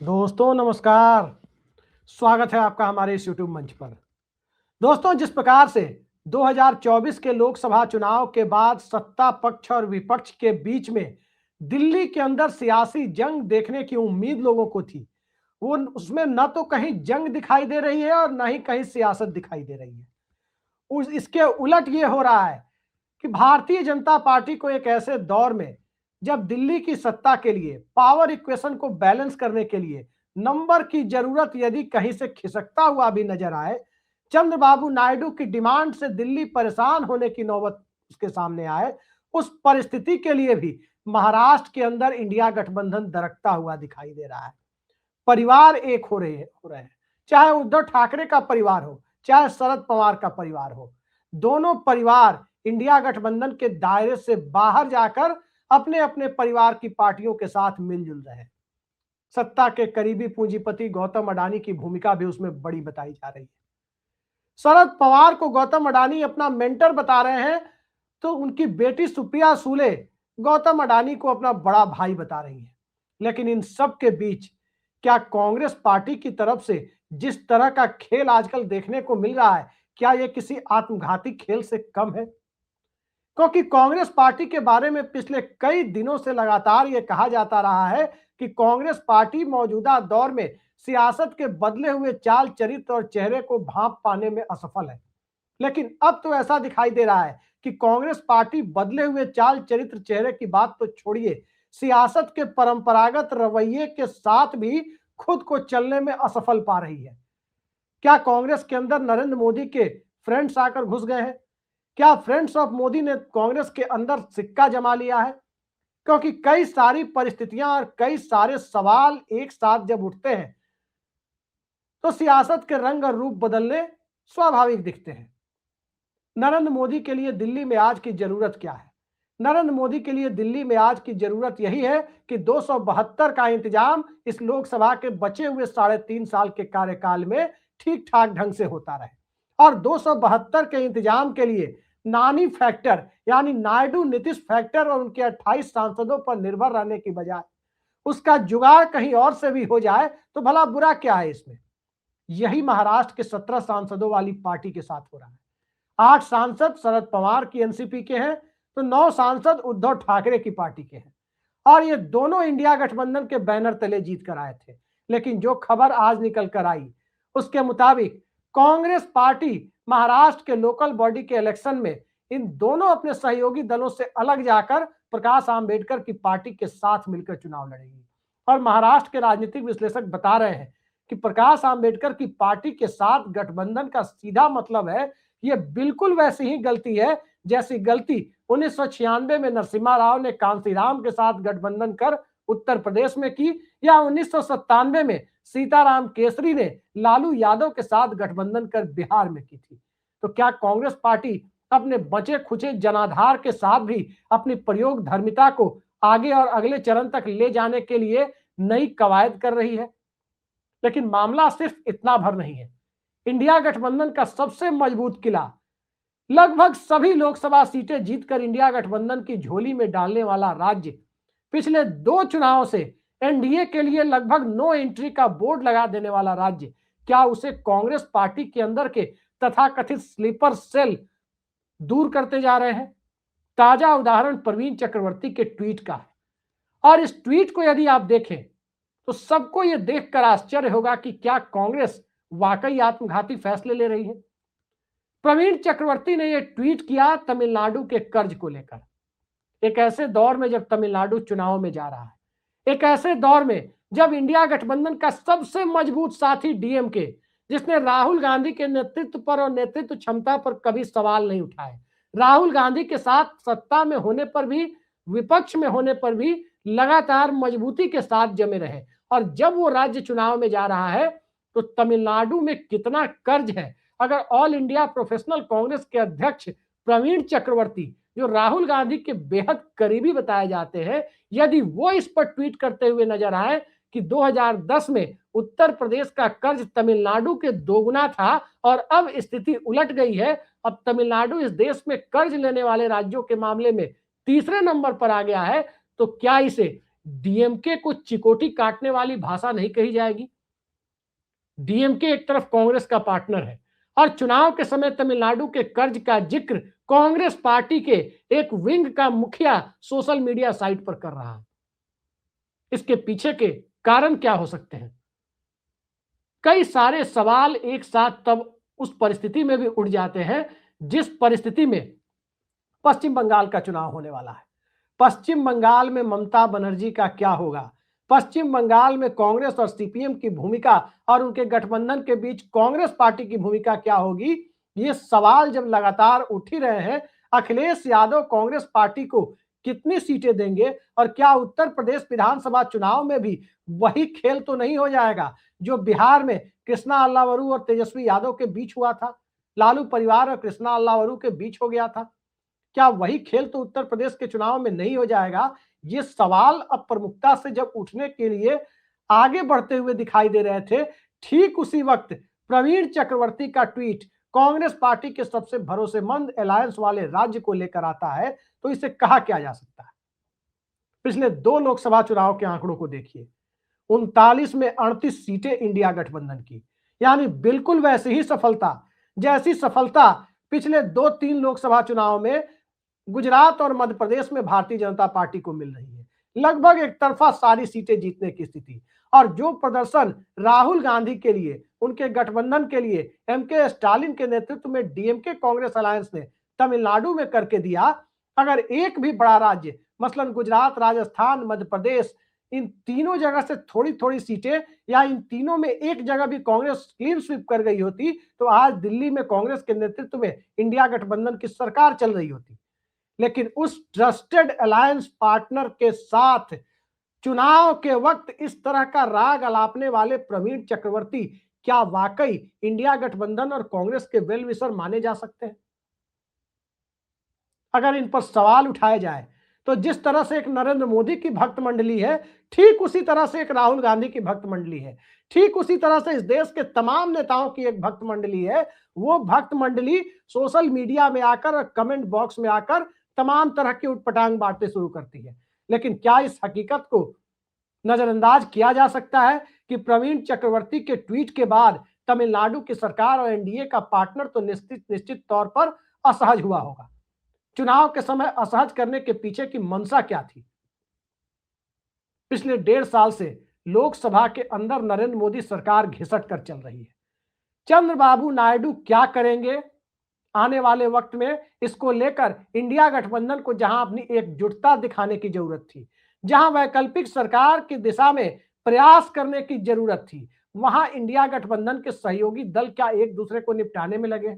दोस्तों नमस्कार। स्वागत है आपका हमारे इस यूट्यूब मंच पर। दोस्तों, जिस प्रकार से 2024 के लोकसभा चुनाव के बाद सत्ता पक्ष और विपक्ष के बीच में दिल्ली के अंदर सियासी जंग देखने की उम्मीद लोगों को थी, वो उसमें न तो कहीं जंग दिखाई दे रही है और न ही कहीं सियासत दिखाई दे रही है। उस इसके उलट ये हो रहा है कि भारतीय जनता पार्टी को एक ऐसे दौर में, जब दिल्ली की सत्ता के लिए पावर इक्वेशन को बैलेंस करने के लिए नंबर की जरूरत यदि कहीं से खिसकता हुआ भी नजर आए, चंद्रबाबू नायडू की डिमांड से दिल्ली परेशान होने की नौबत उसके सामने आए, उस परिस्थिति के लिए भी महाराष्ट्र के अंदर इंडिया गठबंधन दरकता हुआ दिखाई दे रहा है। परिवार एक हो रहे हैं, चाहे उद्धव ठाकरे का परिवार हो, चाहे शरद पवार का परिवार हो। दोनों परिवार इंडिया गठबंधन के दायरे से बाहर जाकर अपने अपने परिवार की पार्टियों के साथ मिलजुल रहे हैं। सत्ता के करीबी पूंजीपति गौतम अडानी की भूमिका भी उसमें बड़ी बताई जा रही है। शरद पवार को गौतम अडानी अपना मेंटर बता रहे हैं, तो उनकी बेटी सुप्रिया सूले गौतम अडानी को अपना बड़ा भाई बता रही है। लेकिन इन सब के बीच क्या कांग्रेस पार्टी की तरफ से जिस तरह का खेल आजकल देखने को मिल रहा है, क्या यह किसी आत्मघाती खेल से कम है? क्योंकि कांग्रेस पार्टी के बारे में पिछले कई दिनों से लगातार यह कहा जाता रहा है कि कांग्रेस पार्टी मौजूदा दौर में सियासत के बदले हुए चाल चरित्र और चेहरे को भांप पाने में असफल है। लेकिन अब तो ऐसा दिखाई दे रहा है कि कांग्रेस पार्टी बदले हुए चाल चरित्र चेहरे की बात तो छोड़िए, सियासत के परंपरागत रवैये के साथ भी खुद को चलने में असफल पा रही है। क्या कांग्रेस के अंदर नरेंद्र मोदी के फ्रेंड्स आकर घुस गए हैं? क्या फ्रेंड्स ऑफ मोदी ने कांग्रेस के अंदर सिक्का जमा लिया है? क्योंकि कई सारी परिस्थितियां और कई सारे सवाल एक साथ जब उठते हैं, तो सियासत के रंग और रूप बदलने स्वाभाविक दिखते हैं। नरेंद्र मोदी के लिए दिल्ली में आज की जरूरत क्या है? नरेंद्र मोदी के लिए दिल्ली में आज की जरूरत यही है कि 272 का इंतजाम इस लोकसभा के बचे हुए 3.5 साल के कार्यकाल में ठीक ठाक ढंग से होता रहे, और 272 के इंतजाम के लिए नानी फैक्टर यानी नायडू नीतीश फैक्टर और उनके 28 सांसदों पर निर्भर रहने की बजाय उसका जुगाड़ कहीं और से भी हो जाए तो भला बुरा क्या है इसमें? यही महाराष्ट्र के 17 सांसदों वाली पार्टी के साथ हो रहा है। 8 सांसद शरद पवार की एनसीपी के हैं, तो 9 सांसद उद्धव ठाकरे की पार्टी के हैं, और ये दोनों इंडिया गठबंधन के बैनर तले जीत कर आए थे। लेकिन जो खबर आज निकल कर आई उसके मुताबिक कांग्रेस पार्टी महाराष्ट्र के लोकल बॉडी के इलेक्शन में इन दोनों अपने सहयोगी दलों से अलग जाकर प्रकाश आंबेडकर की पार्टी के साथ मिलकर चुनाव लड़ेगी। और महाराष्ट्र के राजनीतिक विश्लेषक बता रहे हैं कि प्रकाश आंबेडकर की पार्टी के साथ गठबंधन का सीधा मतलब है, यह बिल्कुल वैसी ही गलती है जैसी गलती 1996 में नरसिम्हा राव ने कांसीराम के साथ गठबंधन कर उत्तर प्रदेश में की, या 1997 में सीताराम केसरी ने लालू यादव के साथ गठबंधन कर बिहार में की थी। तो क्या कांग्रेस पार्टी अपने बचे खुचे जनाधार के साथ भी अपनी प्रयोग धर्मिता को आगे और अगले चरण तक ले जाने के लिए नई कवायद कर रही है? लेकिन मामला सिर्फ इतना भर नहीं है। इंडिया गठबंधन का सबसे मजबूत किला, लगभग सभी लोकसभा सीटें जीतकर इंडिया गठबंधन की झोली में डालने वाला राज्य, पिछले 2 चुनावों से एनडीए के लिए लगभग नो एंट्री का बोर्ड लगा देने वाला राज्य, क्या उसे कांग्रेस पार्टी के अंदर के तथाकथित स्लीपर सेल दूर करते जा रहे हैं? ताजा उदाहरण प्रवीण चक्रवर्ती के ट्वीट का है, और इस ट्वीट को यदि आप देखें तो सबको यह देखकर आश्चर्य होगा कि क्या कांग्रेस वाकई आत्मघाती फैसले ले रही है। प्रवीण चक्रवर्ती ने यह ट्वीट किया तमिलनाडु के कर्ज को लेकर, एक ऐसे दौर में जब तमिलनाडु चुनाव में जा रहा है, एक ऐसे दौर में जब इंडिया गठबंधन का सबसे मजबूत साथी डीएमके, जिसने राहुल गांधी के नेतृत्व पर और नेतृत्व क्षमता पर कभी सवाल नहीं उठाए, राहुल गांधी के साथ सत्ता में होने पर भी विपक्ष में होने पर भी लगातार मजबूती के साथ जमे रहे, और जब वो राज्य चुनाव में जा रहा है तो तमिलनाडु में कितना कर्ज है। अगर ऑल इंडिया प्रोफेशनल कांग्रेस के अध्यक्ष प्रवीण चक्रवर्ती, जो राहुल गांधी के बेहद करीबी बताए जाते हैं, यदि वो इस पर ट्वीट करते हुए नजर आए कि 2010 में उत्तर प्रदेश का कर्ज तमिलनाडु के दोगुना था और अब स्थिति उलट गई है, अब तमिलनाडु इस देश में कर्ज लेने वाले राज्यों के मामले में तीसरे नंबर पर आ गया है, तो क्या इसे डीएमके को चिकोटी काटने वाली भाषा नहीं कही जाएगी। डीएमके एक तरफ कांग्रेस का पार्टनर है और चुनाव के समय तमिलनाडु के कर्ज का जिक्र कांग्रेस पार्टी के एक विंग का मुखिया सोशल मीडिया साइट पर कर रहा है। इसके पीछे के कारण क्या हो सकते हैं? कई सारे सवाल एक साथ तब उस परिस्थिति में भी उठ जाते हैं जिस परिस्थिति में पश्चिम बंगाल का चुनाव होने वाला है। पश्चिम बंगाल में ममता बनर्जी का क्या होगा? पश्चिम बंगाल में कांग्रेस और सीपीएम की भूमिका और उनके गठबंधन के बीच कांग्रेस पार्टी की भूमिका क्या होगी? ये सवाल जब लगातार उठ ही रहे हैं, अखिलेश यादव कांग्रेस पार्टी को कितनी सीटें देंगे और क्या उत्तर प्रदेश विधानसभा चुनाव में भी वही खेल तो नहीं हो जाएगा जो बिहार में कृष्णा अल्लावरू और तेजस्वी यादव के बीच हुआ था, लालू परिवार और कृष्णा अल्लावरू के बीच हो गया था? क्या वही खेल तो उत्तर प्रदेश के चुनाव में नहीं हो जाएगा? ये सवाल अब प्रमुखता से जब उठने के लिए आगे बढ़ते हुए दिखाई दे रहे थे, ठीक उसी वक्त प्रवीण चक्रवर्ती का ट्वीट कांग्रेस पार्टी के सबसे भरोसेमंद अलायंस वाले राज्य को लेकर आता है, तो इसे कहा क्या जा सकता है? पिछले 2 लोकसभा चुनाव के आंकड़ों को देखिए। 39 में 38 सीटें इंडिया गठबंधन की, यानी बिल्कुल वैसी ही सफलता जैसी सफलता पिछले 2-3 लोकसभा चुनाव में गुजरात और मध्य प्रदेश में भारतीय जनता पार्टी को मिल रही है। लगभग एक तरफा सारी सीटें जीतने की स्थिति और जो प्रदर्शन राहुल गांधी के लिए, उनके गठबंधन के लिए एमके स्टालिन के नेतृत्व में डीएमके कांग्रेस अलायंस ने तमिलनाडु में करके दिया, अगर एक भी बड़ा राज्य मसलन गुजरात, राजस्थान, मध्य प्रदेश, इन तीनों जगह से थोड़ी थोड़ी सीटें या इन तीनों में एक जगह भी कांग्रेस क्लीन स्वीप कर गई होती, तो आज दिल्ली में कांग्रेस के नेतृत्व में इंडिया गठबंधन की सरकार चल रही होती। लेकिन उस ट्रस्टेड अलायंस पार्टनर के साथ चुनाव के वक्त इस तरह का राग अलापने वाले प्रवीण चक्रवर्ती क्या वाकई इंडिया गठबंधन और कांग्रेस के वेल विशर माने जा सकते हैं? अगर इन पर सवाल उठाए जाए तो जिस तरह से एक नरेंद्र मोदी की भक्त मंडली है, ठीक उसी तरह से एक राहुल गांधी की भक्त मंडली है, ठीक उसी तरह से इस देश के तमाम नेताओं की एक भक्त मंडली है। वो भक्त मंडली सोशल मीडिया में आकर और कमेंट बॉक्स में आकर तमाम तरह की उटपटांग बातें शुरू करती है। लेकिन क्या इस हकीकत को नजरअंदाज किया जा सकता है कि प्रवीण चक्रवर्ती के ट्वीट के बाद तमिलनाडु की सरकार और एनडीए का पार्टनर तो निश्चित तौर पर असहज हुआ होगा। चुनाव के समय असहज करने के पीछे की मंशा क्या थी? पिछले 1.5 साल से लोकसभा के अंदर नरेंद्र मोदी सरकार घिसट कर चल रही है। चंद्रबाबू नायडू क्या करेंगे आने वाले वक्त में, इसको लेकर इंडिया गठबंधन को जहां अपनी एकजुटता दिखाने की जरूरत थी, जहां वैकल्पिक सरकार की दिशा में प्रयास करने की जरूरत थी, वहां इंडिया गठबंधन के सहयोगी दल क्या एक दूसरे को निपटाने में लगे?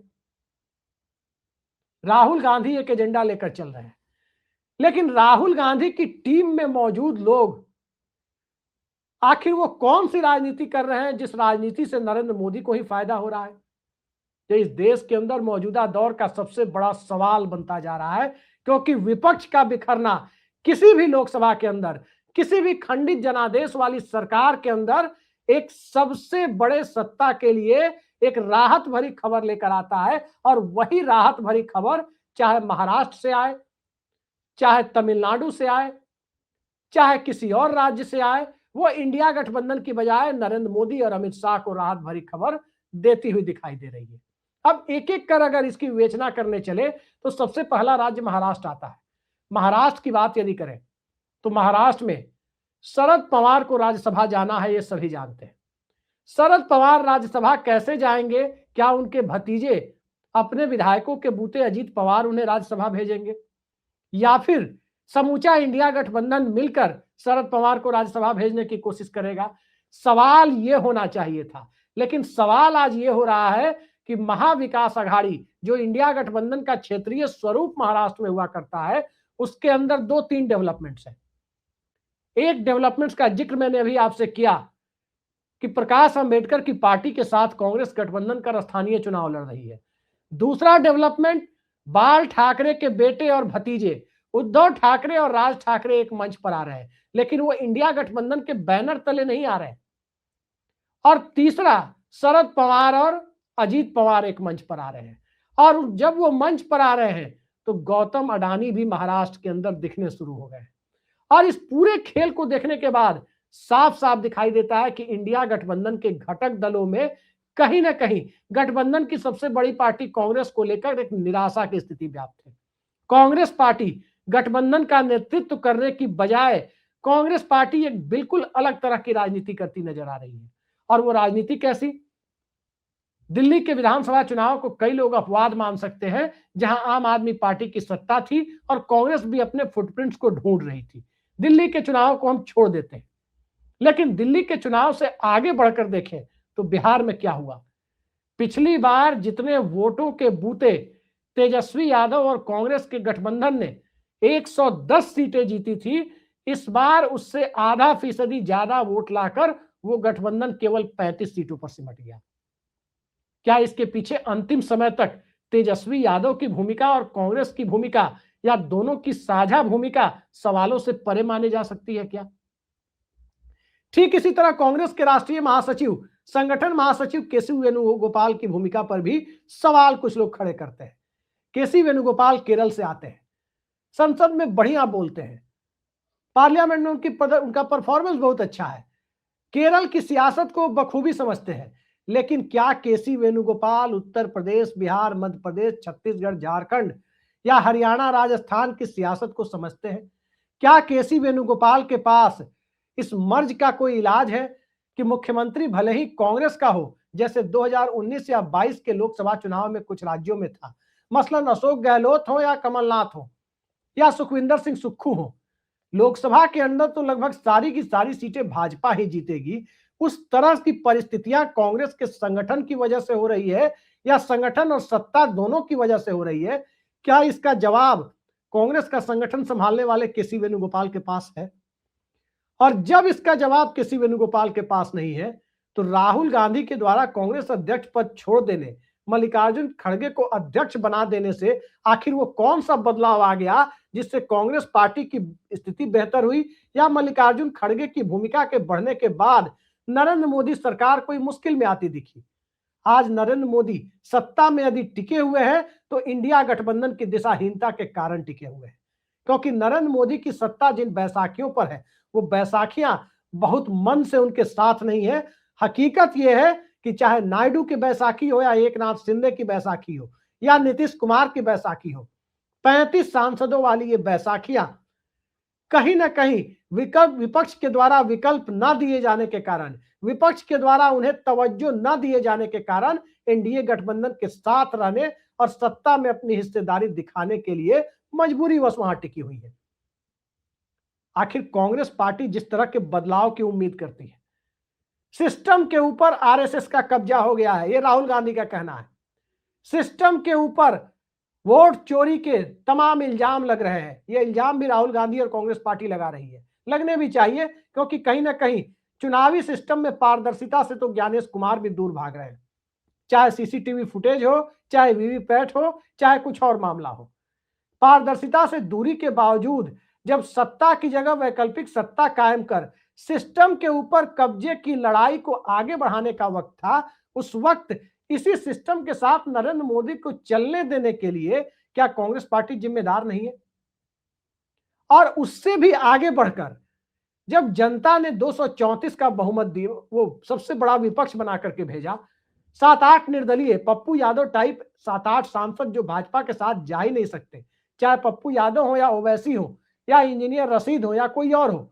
राहुल गांधी एक एजेंडा लेकर चल रहे हैं, लेकिन राहुल गांधी की टीम में मौजूद लोग आखिर वो कौन सी राजनीति कर रहे हैं जिस राजनीति से नरेंद्र मोदी को ही फायदा हो रहा है? ये इस देश के अंदर मौजूदा दौर का सबसे बड़ा सवाल बनता जा रहा है, क्योंकि विपक्ष का बिखरना किसी भी लोकसभा के अंदर, किसी भी खंडित जनादेश वाली सरकार के अंदर एक सबसे बड़े सत्ता के लिए एक राहत भरी खबर लेकर आता है। और वही राहत भरी खबर चाहे महाराष्ट्र से आए, चाहे तमिलनाडु से आए, चाहे किसी और राज्य से आए, वो इंडिया गठबंधन की बजाय नरेंद्र मोदी और अमित शाह को राहत भरी खबर देती हुई दिखाई दे रही है। अब एक एक कर अगर इसकी विवेचना करने चले तो सबसे पहला राज्य महाराष्ट्र आता है। महाराष्ट्र की बात यदि करें तो महाराष्ट्र में शरद पवार को राज्यसभा जाना है, ये सभी जानते हैं। शरद पवार राज्यसभा कैसे जाएंगे? क्या उनके भतीजे अपने विधायकों के बूते अजीत पवार उन्हें राज्यसभा भेजेंगे, या फिर समूचा इंडिया गठबंधन मिलकर शरद पवार को राज्यसभा भेजने की कोशिश करेगा? सवाल ये होना चाहिए था, लेकिन सवाल आज ये हो रहा है कि महाविकास अघाड़ी जो इंडिया गठबंधन का क्षेत्रीय स्वरूप महाराष्ट्र में हुआ करता है, उसके अंदर 2-3 डेवलपमेंट्स हैं। एक डेवलपमेंट्स का जिक्र मैंने अभी आपसे किया कि प्रकाश अंबेडकर की पार्टी के साथ कांग्रेस गठबंधन कर स्थानीय चुनाव लड़ रही है। दूसरा डेवलपमेंट, बाल ठाकरे के बेटे और भतीजे उद्धव ठाकरे और राज ठाकरे एक मंच पर आ रहे हैं, लेकिन वो इंडिया गठबंधन के बैनर तले नहीं आ रहे। और तीसरा, शरद पवार और अजीत पवार एक मंच पर आ रहे हैं, और जब वो मंच पर आ रहे हैं तो गौतम अडानी भी महाराष्ट्र के अंदर दिखने शुरू हो गए। और इस पूरे खेल को देखने के बाद साफ साफ दिखाई देता है कि इंडिया गठबंधन के घटक दलों में कहीं ना कहीं गठबंधन की सबसे बड़ी पार्टी कांग्रेस को लेकर एक निराशा की स्थिति व्याप्त है। कांग्रेस पार्टी गठबंधन का नेतृत्व करने की बजाय कांग्रेस पार्टी एक बिल्कुल अलग तरह की राजनीति करती नजर आ रही है। और वो राजनीति कैसी? दिल्ली के विधानसभा चुनाव को कई लोग अपवाद मान सकते हैं, जहां आम आदमी पार्टी की सत्ता थी और कांग्रेस भी अपने फुटप्रिंट्स को ढूंढ रही थी। दिल्ली के चुनाव को हम छोड़ देते हैं, लेकिन दिल्ली के चुनाव से आगे बढ़कर देखें तो बिहार में क्या हुआ। पिछली बार जितने वोटों के बूते तेजस्वी यादव और कांग्रेस के गठबंधन ने 110 सीटें जीती थी, इस बार उससे आधा फीसदी ज्यादा वोट लाकर वो गठबंधन केवल 35 सीटों पर सिमट गया। क्या इसके पीछे अंतिम समय तक तेजस्वी यादव की भूमिका और कांग्रेस की भूमिका या दोनों की साझा भूमिका सवालों से परे माने जा सकती है क्या? ठीक इसी तरह कांग्रेस के राष्ट्रीय महासचिव, संगठन महासचिव केसी वेणुगोपाल की भूमिका पर भी सवाल कुछ लोग खड़े करते हैं। केसी वेणुगोपाल केरल से आते हैं, संसद में बढ़िया बोलते हैं, पार्लियामेंट में उनका परफॉर्मेंस बहुत अच्छा है, केरल की सियासत को बखूबी समझते हैं। लेकिन क्या केसी वेणुगोपाल उत्तर प्रदेश, बिहार, मध्य प्रदेश, छत्तीसगढ़, झारखंड या हरियाणा, राजस्थान की सियासत को समझते हैं? क्या केसी वेणुगोपाल के पास इस मर्ज का कोई इलाज है कि मुख्यमंत्री भले ही कांग्रेस का हो, जैसे 2019 या 22 के लोकसभा चुनाव में कुछ राज्यों में था, मसलन अशोक गहलोत हो या कमलनाथ हो या सुखविंदर सिंह सुक्खू हो, लोकसभा के अंदर तो लगभग सारी की सारी सीटें भाजपा ही जीतेगी। उस तरह की परिस्थितियां कांग्रेस के संगठन की वजह से हो रही है या संगठन और सत्ता दोनों की वजह से हो रही है? क्या इसका जवाब कांग्रेस का संगठन संभालने वाले केसी वेणुगोपाल के पास है? और जब इसका जवाब केसी वेणुगोपाल के पास नहीं है, तो राहुल गांधी के द्वारा कांग्रेस अध्यक्ष पद छोड़ देने, मल्लिकार्जुन खड़गे को अध्यक्ष बना देने से आखिर वो कौन सा बदलाव आ गया जिससे कांग्रेस पार्टी की स्थिति बेहतर हुई, या मल्लिकार्जुन खड़गे की भूमिका के बढ़ने के बाद नरेंद्र मोदी सरकार कोई मुश्किल में आती दिखी? आज नरेंद्र मोदी सत्ता में यदि टिके हुए हैं तो इंडिया गठबंधन की दिशाहीनता के कारण टिके हुए हैं, क्योंकि नरेंद्र मोदी की सत्ता जिन बैसाखियों पर है, वो बैसाखियां बहुत मन से उनके साथ नहीं है। हकीकत यह है कि चाहे नायडू की बैसाखी हो या एकनाथ शिंदे की बैसाखी हो या नीतीश कुमार की बैसाखी हो, 35 सांसदों वाली ये बैसाखियां कहीं ना कहीं विपक्ष के द्वारा विकल्प न दिए जाने के कारण, विपक्ष के द्वारा उन्हें तवज्जो न दिए जाने के कारण एनडीए गठबंधन के साथ रहने और सत्ता में अपनी हिस्सेदारी दिखाने के लिए मजबूरीवश वहां टिकी हुई है। आखिर कांग्रेस पार्टी जिस तरह के बदलाव की उम्मीद करती है, सिस्टम के ऊपर आरएसएस का कब्जा हो गया है, ये राहुल गांधी का कहना है। सिस्टम के ऊपर वोट चोरी के तमाम इल्जाम लग रहे हैं। ये इल्जाम भी राहुल गांधी और कांग्रेस पार्टी लगा रही है, लगने भी चाहिए, क्योंकि कहीं ना कहीं चुनावी सिस्टम में पारदर्शिता से तो ज्ञानेश कुमार भी दूर भाग रहे हैं। चाहे सीसीटीवी फुटेज हो, चाहे वीवीपैट हो, चाहे कुछ और मामला हो, पारदर्शिता से दूरी के बावजूद जब सत्ता की जगह वैकल्पिक सत्ता कायम कर सिस्टम के ऊपर कब्जे की लड़ाई को आगे बढ़ाने का वक्त था, उस वक्त इसी सिस्टम के साथ नरेंद्र मोदी को चलने देने के लिए क्या कांग्रेस पार्टी जिम्मेदार नहीं है? और उससे भी आगे बढ़कर जब जनता ने 234 का बहुमत दिया, वो सबसे बड़ा विपक्ष बना करके भेजा, 7-8 निर्दलीय पप्पू यादव टाइप 7-8 सांसद जो भाजपा के साथ जा ही नहीं सकते, चाहे पप्पू यादव हो या ओवैसी हो या इंजीनियर रशीद हो या कोई और हो,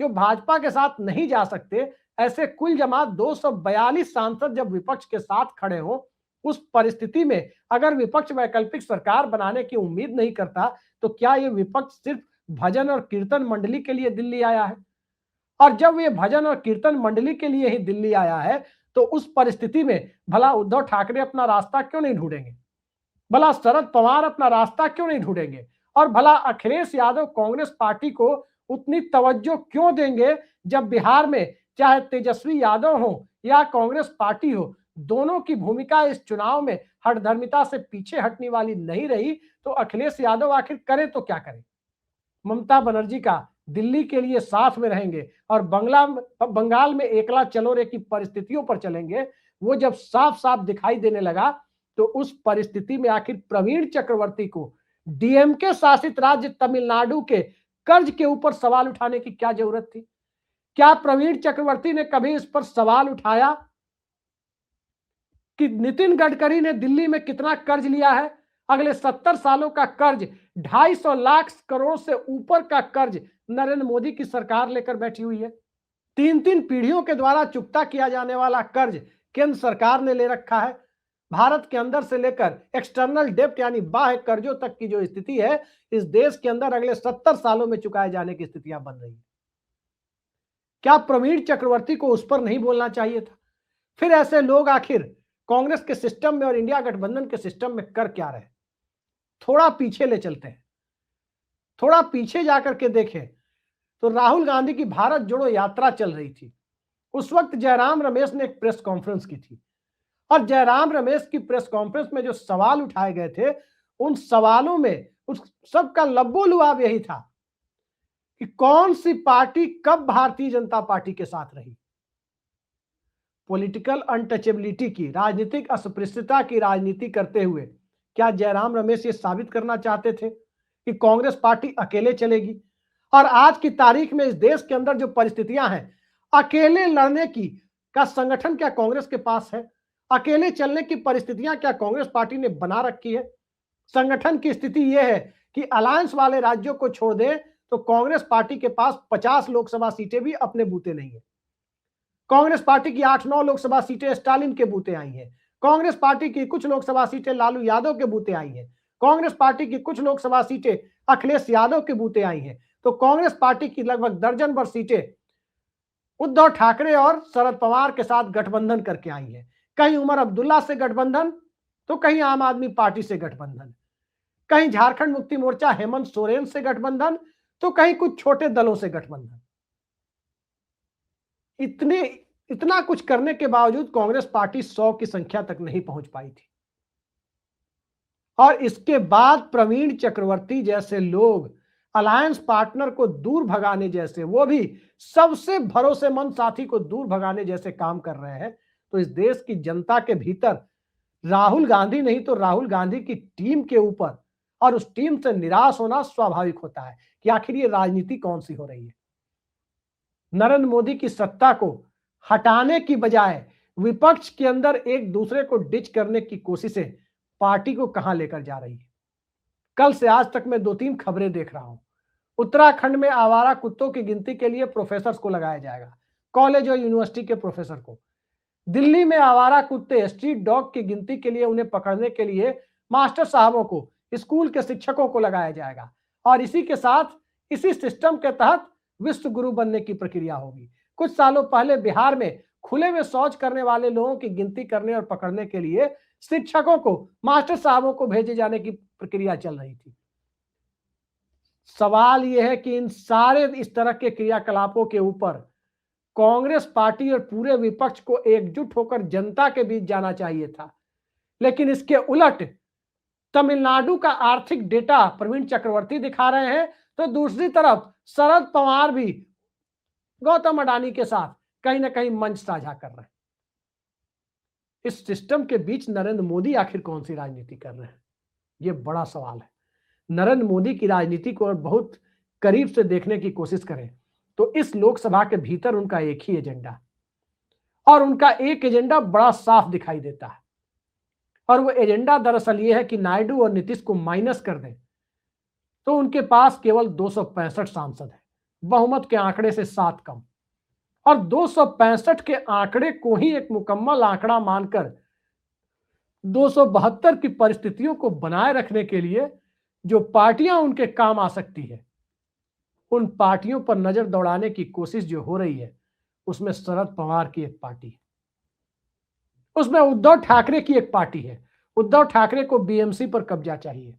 जो भाजपा के साथ नहीं जा सकते, ऐसे कुल जमा 242 सांसद जब विपक्ष के साथ खड़े हो, उस परिस्थिति में अगर विपक्ष वैकल्पिक सरकार बनाने की उम्मीद नहीं करता, तो क्या ये विपक्ष सिर्फ भजन और कीर्तन मंडली के लिए दिल्ली आया है? और जब ये भजन और कीर्तन मंडली के लिए ही दिल्ली आया है, तो उस परिस्थिति में भला उद्धव ठाकरे अपना रास्ता क्यों नहीं ढूंढेंगे? भला शरद पवार अपना रास्ता क्यों नहीं ढूंढेंगे? और भला अखिलेश यादव कांग्रेस पार्टी को उतनी तवज्जो क्यों देंगे जब बिहार में चाहे तेजस्वी यादव हो या कांग्रेस पार्टी हो, दोनों की भूमिका इस चुनाव में हठधर्मिता से पीछे हटने वाली नहीं रही, तो अखिलेश यादव आखिर करे तो क्या करे? ममता बनर्जी का दिल्ली के लिए साथ में रहेंगे और बंगाल में एकला चलो रे की परिस्थितियों पर चलेंगे, वो जब साफ साफ दिखाई देने लगा, तो उस परिस्थिति में आखिर प्रवीण चक्रवर्ती को डीएमके शासित राज्य तमिलनाडु के कर्ज के ऊपर सवाल उठाने की क्या जरूरत थी? क्या प्रवीण चक्रवर्ती ने कभी इस पर सवाल उठाया कि नितिन गडकरी ने दिल्ली में कितना कर्ज लिया है? अगले 70 सालों का कर्ज, 250 लाख करोड़ से ऊपर का कर्ज नरेंद्र मोदी की सरकार लेकर बैठी हुई है। 3-3 पीढ़ियों के द्वारा चुकता किया जाने वाला कर्ज केंद्र सरकार ने ले रखा है। भारत के अंदर से लेकर एक्सटर्नल डेब्ट यानी बाह्य कर्जों तक की जो स्थिति है, इस देश के अंदर अगले 70 सालों में चुकाए जाने की स्थितियां बन रही है। क्या प्रवीण चक्रवर्ती को उस पर नहीं बोलना चाहिए था? फिर ऐसे लोग आखिर कांग्रेस के सिस्टम में और इंडिया गठबंधन के सिस्टम में कर क्या रहे? थोड़ा पीछे ले चलते हैं, थोड़ा पीछे जाकर के देखें तो राहुल गांधी की भारत जोड़ो यात्रा चल रही थी। उस वक्त जयराम रमेश ने एक प्रेस कॉन्फ्रेंस की थी और जयराम रमेश की प्रेस कॉन्फ्रेंस में जो सवाल उठाए गए थे, उन सवालों में उस सबका लब्बो-लुआब यही था कि कौन सी पार्टी कब भारतीय जनता पार्टी के साथ रही। पॉलिटिकल अनटचेबिलिटी की, राजनीतिक अस्पृश्यता की राजनीति करते हुए क्या जयराम रमेश ये साबित करना चाहते थे कि कांग्रेस पार्टी अकेले चलेगी? और आज की तारीख में इस देश के अंदर जो परिस्थितियां हैं, अकेले लड़ने की का संगठन क्या कांग्रेस के पास है? अकेले चलने की परिस्थितियां क्या कांग्रेस पार्टी ने बना रखी है? संगठन की स्थिति यह है कि अलायंस वाले राज्यों को छोड़ दें तो कांग्रेस पार्टी के पास 50 लोकसभा सीटें भी अपने बूते नहीं है। कांग्रेस पार्टी की 8-9 लोकसभा सीटें स्टालिन के बूते आई हैं। कांग्रेस पार्टी की कुछ लोकसभा सीटें लालू यादव के बूते आई हैं। कांग्रेस पार्टी की कुछ लोकसभा सीटें अखिलेश यादव के बूते आई हैं। तो कांग्रेस पार्टी की लगभग दर्जन भर सीटें उद्धव ठाकरे और शरद पवार के साथ गठबंधन करके आई हैं। कहीं उमर अब्दुल्ला से गठबंधन, तो कहीं आम आदमी पार्टी से गठबंधन, कहीं झारखंड मुक्ति मोर्चा हेमंत सोरेन से गठबंधन, तो कहीं कुछ छोटे दलों से गठबंधन। इतना कुछ करने के बावजूद कांग्रेस पार्टी 100 की संख्या तक नहीं पहुंच पाई थी। और इसके बाद प्रवीण चक्रवर्ती जैसे लोग अलायंस पार्टनर को दूर भगाने जैसे, वो भी सबसे भरोसेमंद साथी को दूर भगाने जैसे काम कर रहे हैं, तो इस देश की जनता के भीतर राहुल गांधी नहीं तो राहुल गांधी की टीम के ऊपर और उस टीम से निराश होना स्वाभाविक होता है कि आखिर ये राजनीति कौन सी हो रही है। नरेंद्र मोदी की सत्ता को हटाने की बजाय विपक्ष के अंदर एक दूसरे को डिच करने की कोशिशें पार्टी को कहां लेकर जा रही है। कल से आज तक मैं 2-3 खबरें देख रहा हूं। उत्तराखंड में आवारा कुत्तों की गिनती के लिए प्रोफेसर को लगाया जाएगा, कॉलेज और यूनिवर्सिटी के प्रोफेसर को। दिल्ली में आवारा कुत्ते, स्ट्रीट डॉग की गिनती के लिए उन्हें पकड़ने के लिए मास्टर साहबों को, स्कूल के शिक्षकों को लगाया जाएगा और इसी के साथ इसी सिस्टम के तहत विश्व गुरु बनने की प्रक्रिया होगी। कुछ सालों पहले बिहार में खुले में शौच करने वाले लोगों की गिनती करने और पकड़ने के लिए शिक्षकों को, मास्टर साहबों को भेजे जाने की प्रक्रिया चल रही थी। सवाल यह है कि इन सारे इस तरह के क्रियाकलापों के ऊपर कांग्रेस पार्टी और पूरे विपक्ष को एकजुट होकर जनता के बीच जाना चाहिए था, लेकिन इसके उलट तमिलनाडु का आर्थिक डेटा प्रवीण चक्रवर्ती दिखा रहे हैं, तो दूसरी तरफ शरद पवार भी गौतम अडानी के साथ कहीं ना कहीं मंच साझा कर रहे हैं। इस सिस्टम के बीच नरेंद्र मोदी आखिर कौन सी राजनीति कर रहे हैं, यह बड़ा सवाल है। नरेंद्र मोदी की राजनीति को और बहुत करीब से देखने की कोशिश करें तो इस लोकसभा के भीतर उनका एक ही एजेंडा, और उनका एक एजेंडा बड़ा साफ दिखाई देता है, और वो एजेंडा दरअसल ये है कि नायडू और नीतीश को माइनस कर दें तो उनके पास केवल 265 सांसद है, बहुमत के आंकड़े से 7 कम, और 265 के आंकड़े को ही एक मुकम्मल आंकड़ा मानकर 272 की परिस्थितियों को बनाए रखने के लिए जो पार्टियां उनके काम आ सकती है, उन पार्टियों पर नजर दौड़ाने की कोशिश जो हो रही है, उसमें शरद पवार की एक पार्टी है, उसमें उद्धव ठाकरे की एक पार्टी है। उद्धव ठाकरे को बीएमसी पर कब्जा चाहिए।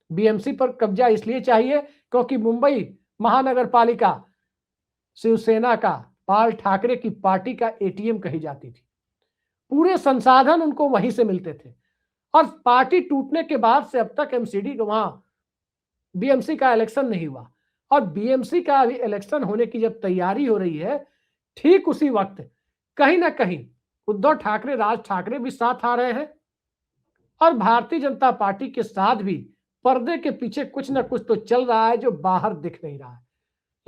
बीएमसी पर कब्जा इसलिए चाहिए क्योंकि मुंबई महानगर पालिका शिवसेना का, बाल ठाकरे की पार्टी का एटीएम कही जाती थी। पूरे संसाधन उनको वहीं से मिलते थे, और पार्टी टूटने के बाद से अब तक एमसीडी को वहां बीएमसी का इलेक्शन नहीं हुआ, और बीएमसी का अभी इलेक्शन होने की जब तैयारी हो रही है, ठीक उसी वक्त कहीं ना कहीं उद्धव ठाकरे, राज ठाकरे भी साथ आ रहे हैं, और भारतीय जनता पार्टी के साथ भी पर्दे के पीछे कुछ ना कुछ तो चल रहा है जो बाहर दिख नहीं रहा है।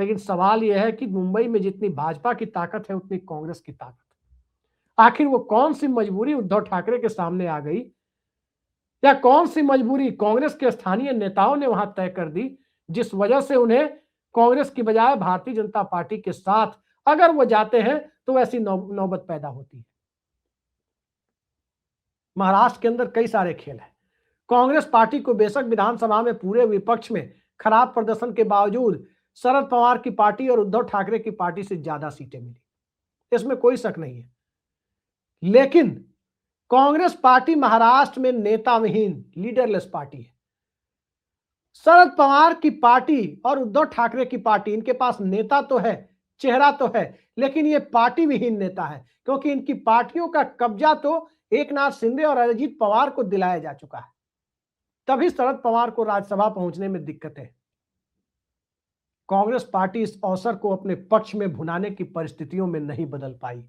लेकिन सवाल यह है कि मुंबई में जितनी भाजपा की ताकत है उतनी कांग्रेस की ताकत। आखिर वो कौन सी मजबूरी उद्धव ठाकरे के सामने आ गई, या कौन सी मजबूरी कांग्रेस के स्थानीय नेताओं ने वहां तय कर दी, जिस वजह से उन्हें कांग्रेस की बजाय भारतीय जनता पार्टी के साथ अगर वो जाते हैं तो ऐसी नौबत पैदा होती है। महाराष्ट्र के अंदर कई सारे खेल हैं। कांग्रेस पार्टी को बेशक विधानसभा में पूरे विपक्ष में खराब प्रदर्शन के बावजूद शरद पवार की पार्टी और उद्धव ठाकरे की पार्टी से ज्यादा सीटें मिली, इसमें कोई शक नहीं है। लेकिन कांग्रेस पार्टी महाराष्ट्र में नेता विहीन लीडरलेस पार्टी है। शरद पवार की पार्टी और उद्धव ठाकरे की पार्टी, इनके पास नेता तो है, चेहरा तो है, लेकिन ये पार्टी विहीन नेता है, क्योंकि इनकी पार्टियों का कब्जा तो एकनाथ शिंदे और अजित पवार को दिलाया जा चुका है। तभी शरद पवार को राज्यसभा पहुंचने में दिक्कत है। कांग्रेस पार्टी इस अवसर को अपने पक्ष में भुनाने की परिस्थितियों में नहीं बदल पाई,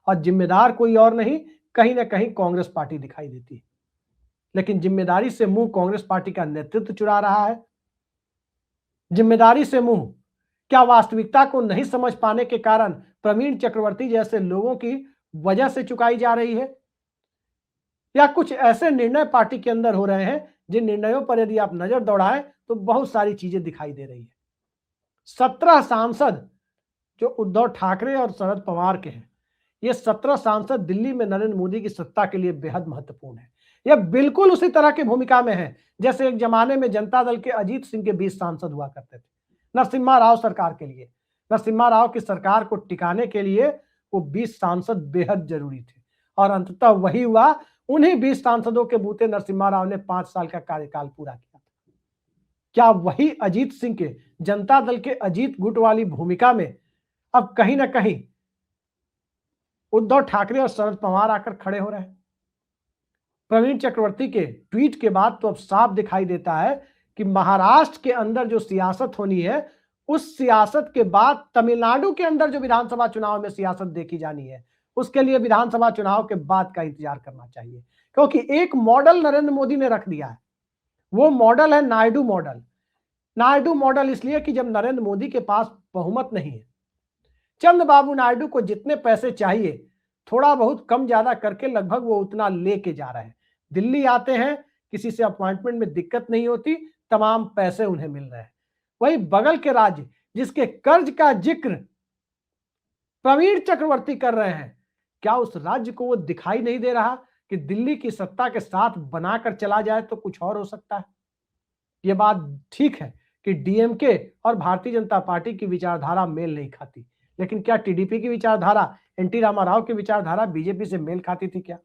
और जिम्मेदार कोई और नहीं, कहीं ना कहीं कांग्रेस पार्टी दिखाई देती है। लेकिन जिम्मेदारी से मुंह कांग्रेस पार्टी का नेतृत्व चुरा रहा है। जिम्मेदारी से मुंह क्या वास्तविकता को नहीं समझ पाने के कारण प्रवीण चक्रवर्ती जैसे लोगों की वजह से चुकाई जा रही है, या कुछ ऐसे निर्णय पार्टी के अंदर हो रहे हैं जिन निर्णयों पर यदि आप नजर दौड़ाएं तो बहुत सारी चीजें दिखाई दे रही है। 17 सांसद जो उद्धव ठाकरे और शरद पवार के हैं, ये 17 सांसद दिल्ली में नरेंद्र मोदी की सत्ता के लिए बेहद महत्वपूर्ण है। यह बिल्कुल उसी तरह की भूमिका में है जैसे एक जमाने में जनता दल के अजीत सिंह के 20 सांसद हुआ करते थे नरसिम्हा राव सरकार के लिए। नरसिम्हा राव की सरकार को टिकाने के लिए वो 20 सांसद बेहद जरूरी थे, और अंततः वही हुआ। उन्हीं 20 सांसदों के बूते नरसिम्हा राव ने 5 साल का कार्यकाल पूरा किया। क्या वही अजीत सिंह के जनता दल के अजीत गुट वाली भूमिका में अब कहीं ना कहीं उद्धव ठाकरे और शरद पवार आकर खड़े हो रहे हैं? प्रवीण चक्रवर्ती के ट्वीट के बाद तो अब साफ दिखाई देता है कि महाराष्ट्र के अंदर जो सियासत होनी है, उस सियासत के बाद तमिलनाडु के अंदर जो विधानसभा चुनाव में सियासत देखी जानी है, उसके लिए विधानसभा चुनाव के बाद का इंतजार करना चाहिए। क्योंकि एक मॉडल नरेंद्र मोदी ने रख दिया है, वो मॉडल है नायडू मॉडल। नायडू मॉडल इसलिए कि जब नरेंद्र मोदी के पास बहुमत नहीं है, चंद्रबाबू नायडू को जितने पैसे चाहिए थोड़ा बहुत कम ज्यादा करके लगभग वो उतना लेके जा रहे हैं। दिल्ली आते हैं, किसी से अपॉइंटमेंट में दिक्कत नहीं होती, तमाम पैसे उन्हें मिल रहे हैं। वही बगल के राज्य जिसके कर्ज का जिक्र प्रवीण चक्रवर्ती कर रहे हैं, क्या उस राज्य को वो दिखाई नहीं दे रहा कि दिल्ली की सत्ता के साथ बनाकर चला जाए तो कुछ और हो सकता है? ये बात ठीक है कि डीएमके और भारतीय जनता पार्टी की विचारधारा मेल नहीं खाती, लेकिन क्या टीडीपी की विचारधारा, एनटी रामाराव की विचारधारा बीजेपी से मेल खाती थी क्या?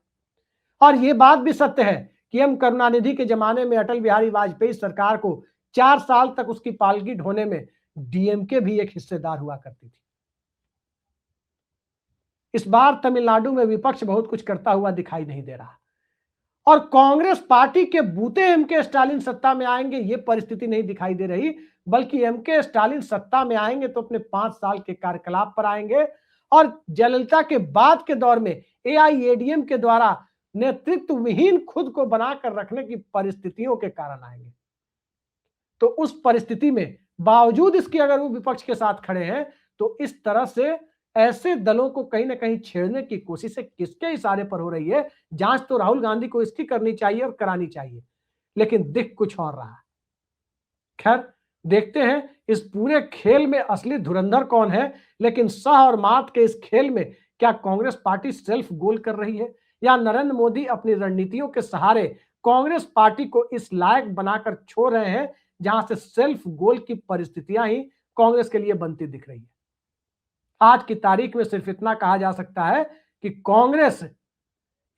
और यह बात भी सत्य है कि एम करुणानिधि के जमाने में अटल बिहारी वाजपेयी सरकार को 4 साल तक उसकी पालगी ढोने में डीएमके भी एक हिस्सेदार हुआ करती थी। इस बार तमिलनाडु में विपक्ष बहुत कुछ करता हुआ दिखाई नहीं दे रहा, और कांग्रेस पार्टी के बूते एमके स्टालिन सत्ता में आएंगे ये परिस्थिति नहीं दिखाई दे रही, बल्कि एमके स्टालिन सत्ता में आएंगे तो अपने 5 साल के कार्यकलाप पर आएंगे, और जयललिता के बाद के दौर में एआईएडीएम के द्वारा नेतृत्व विहीन खुद को बनाकर रखने की परिस्थितियों के कारण आएंगे। तो उस परिस्थिति में बावजूद इसके अगर वो विपक्ष के साथ खड़े हैं, तो इस तरह से ऐसे दलों को कहीं ना कहीं छेड़ने की कोशिश किसके इशारे पर हो रही है? जांच तो राहुल गांधी को इसकी करनी चाहिए और करानी चाहिए, लेकिन दिख कुछ और रहा है। खैर, देखते हैं इस पूरे खेल में असली धुरंधर कौन है। लेकिन सह और मात के इस खेल में क्या कांग्रेस पार्टी सेल्फ गोल कर रही है, या नरेंद्र मोदी अपनी रणनीतियों के सहारे कांग्रेस पार्टी को इस लायक बनाकर छोड़ रहे हैं जहां से सेल्फ गोल की परिस्थितियां ही कांग्रेस के लिए बनती दिख रही है? आज की तारीख में सिर्फ इतना कहा जा सकता है कि कांग्रेस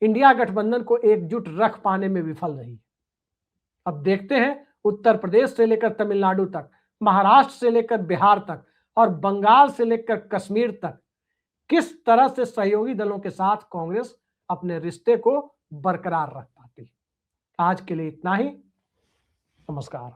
इंडिया गठबंधन को एकजुट रख पाने में विफल रही। अब देखते हैं उत्तर प्रदेश से लेकर तमिलनाडु तक, महाराष्ट्र से लेकर बिहार तक और बंगाल से लेकर कश्मीर तक किस तरह से सहयोगी दलों के साथ कांग्रेस अपने रिश्ते को बरकरार रख पाती। आज के लिए इतना ही। नमस्कार।